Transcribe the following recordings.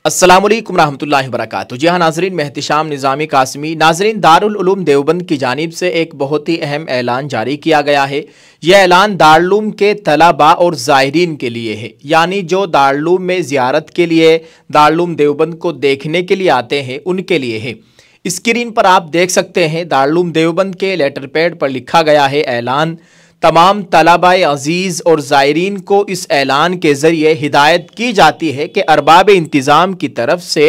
अस्सलाम वालेकुम रहमतुल्लाहि व बरकातुहू। जी हाँ नाजरीन, मैं एहतिशाम निज़ामी कासमी। नाजरीन, दारुल उलूम देवबंद की जानिब से एक बहुत ही अहम ऐलान जारी किया गया है। यह ऐलान दारुल उलूम के तलबा और ज़ायरीन के लिए है, यानी जो दारुल उलूम में ज़ियारत के लिए दारुल उलूम देवबंद को देखने के लिए आते हैं उनके लिए है। स्क्रीन पर आप देख सकते हैं दारुल उलूम देवबंद के लेटर पैड पर लिखा गया है ऐलान। तमाम तलबाए अजीज़ और ज़ायरीन को इस ऐलान के ज़रिए हिदायत की जाती है कि अरबाब इंतज़ाम की तरफ से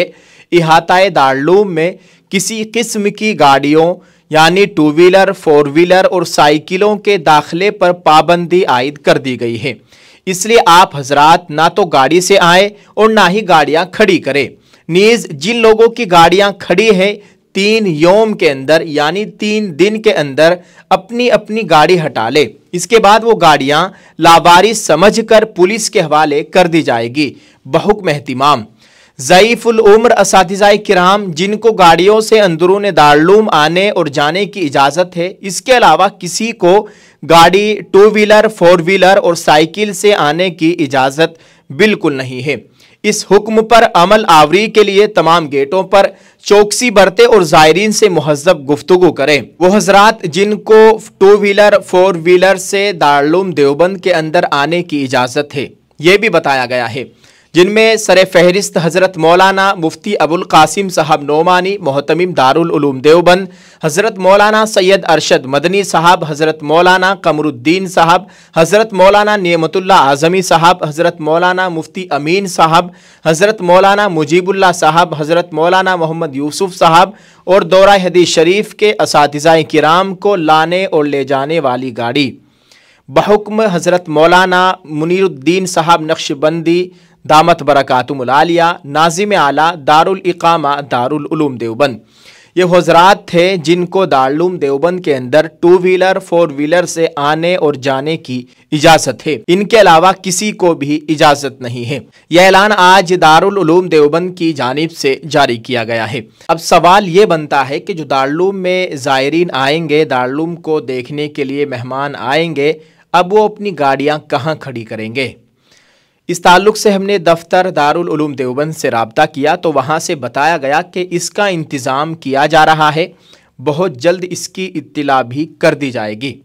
इहाताए दारुल उलूम में किसी किस्म की गाड़ियों यानी टू व्हीलर, फोर व्हीलर और साइकिलों के दाखिले पर पाबंदी आयद कर दी गई है। इसलिए आप हजरात ना तो गाड़ी से आए और ना ही गाड़ियाँ खड़ी करें। नीज़ जिन लोगों की गाड़ियाँ खड़ी हैं 3 यौम के अंदर यानी 3 दिन के अंदर अपनी अपनी गाड़ी हटा ले। इसके बाद वो गाड़ियां लावारिस समझकर पुलिस के हवाले कर दी जाएगी बहुक्म एहतिमाम। ज़ईफ़ुल उम्र असातिज़ाए किराम जिनको गाड़ियों से अंदरून दारुल उलूम आने और जाने की इजाज़त है, इसके अलावा किसी को गाड़ी टू व्हीलर, फोर व्हीलर और साइकिल से आने की इजाज़त बिल्कुल नहीं है। इस हुक्म पर अमल आवरी के लिए तमाम गेटों पर चौकसी बरते और ज़ायरीन से मुहज़्ज़ब गुफ्तगू करें। वो हजरात जिनको टू व्हीलर, फोर व्हीलर से दारुल उलूम देवबंद के अंदर आने की इजाज़त है, ये भी बताया गया है, जिनमें सर फहरिस्त हज़रत मौलाना मुफ्ती अबुल कासिम साहब नोमानी मोहतमिम दारुल उलूम देवबंद, हज़रत मौलाना सैयद अरशद मदनी साहब, हज़रत मौलाना कमरुद्दीन साहब, हज़रत मौलाना नियमतुल्लाह आज़मी साहब, हज़रत मौलाना मुफ्ती अमीन साहब, हज़रत मौलाना मुजीबुल्लाह साहब, हज़रत मौलाना मोहम्मद यूसुफ साहब और दौरा हदीस शरीफ के असातिज़ाए किराम को लाने और ले जाने वाली गाड़ी बहुक्म हज़रत मौलाना मुनीरुद्दीन साहब नक्शबंदी दामत बरकातुहुल आलिया नाज़िम आला दारुल इकामा दारुल उलूम देवबंद, ये हज़रात थे जिनको दारुल उलूम देवबंद के अंदर टू व्हीलर, फोर व्हीलर से आने और जाने की इजाज़त है। इनके अलावा किसी को भी इजाज़त नहीं है। यह ऐलान आज दारुल उलूम देवबंद की जानिब से जारी किया गया है। अब सवाल ये बनता है कि जो दारुल उलूम में ज़ायरीन आएंगे, दारुल उलूम को देखने के लिए मेहमान आएंगे, अब वो अपनी गाड़ियाँ कहाँ खड़ी करेंगे? इस ताल्लुक़ से हमने दफ्तर दारुल उलूम देवबंद से रब्ता किया तो वहाँ से बताया गया कि इसका इंतज़ाम किया जा रहा है, बहुत जल्द इसकी इत्तिला भी कर दी जाएगी।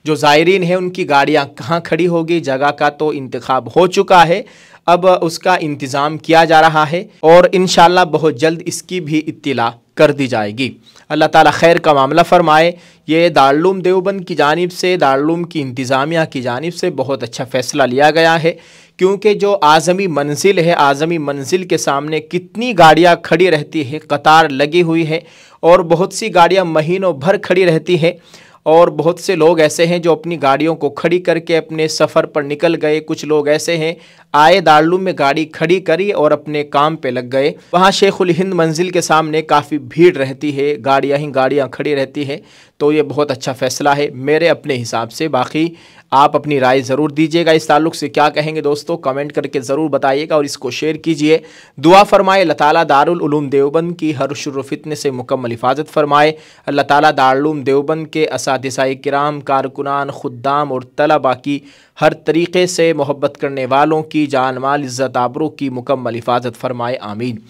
जो ज़ायरीन हैं उनकी गाड़ियाँ कहाँ खड़ी होगी, जगह का तो इंतखाब हो चुका है, अब उसका इंतज़ाम किया जा रहा है और इंशाअल्लाह बहुत जल्द इसकी भी इत्तिला कर दी जाएगी। अल्लाह ताला खैर का मामला फ़रमाए। ये दारुल उलूम देवबंद की जानिब से, दारुल उलूम की इंतज़ामिया की जानिब से बहुत अच्छा फ़ैसला लिया गया है, क्योंकि जो आज़मी मंजिल है, आज़मी मंजिल के सामने कितनी गाड़ियाँ खड़ी रहती है, कतार लगी हुई है और बहुत सी गाड़ियाँ महीनों भर खड़ी रहती हैं और बहुत से लोग ऐसे हैं जो अपनी गाड़ियों को खड़ी करके अपने सफ़र पर निकल गए। कुछ लोग ऐसे हैं आए दारुल उलूम में गाड़ी खड़ी करी और अपने काम पे लग गए। वहाँ शेखुल हिंद मंजिल के सामने काफ़ी भीड़ रहती है, गाड़ियाँ ही गाड़ियाँ खड़ी रहती है। तो ये बहुत अच्छा फ़ैसला है मेरे अपने हिसाब से। बाकी आप अपनी राय ज़रूर दीजिएगा, इस ताल्लुक़ से क्या कहेंगे दोस्तों, कमेंट करके ज़रूर बताइएगा और इसको शेयर कीजिए। दुआ फरमाए अल्लाह ताला दारुल उलूम देवबंद की हर शुर्र फितने से मुकम्मल हिफाजत फरमाए। अल्लाह ताला दारुल उलूम देवबंद के असातिज़ाए किराम, कारकुनान, खुद्दाम और तलबा की हर तरीक़े से मोहब्बत करने वालों की जान माल इज़्ज़त आबरू की मुकम्मल हिफाजत फरमाए, आमीन।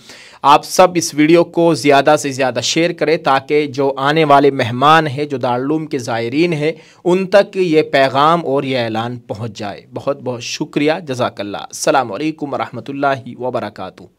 आप सब इस वीडियो को ज़्यादा से ज़्यादा शेयर करें ताकि जो आने वाले मेहमान हैं, जो दारुल उलूम के ज़ायरीन हैं, उन तक ये पैगाम और ये ऐलान पहुँच जाए। बहुत बहुत शुक्रिया, जज़ाकल्लाह। अस्सलामु अलैकुम व रहमतुल्लाहि व बरकातुहू।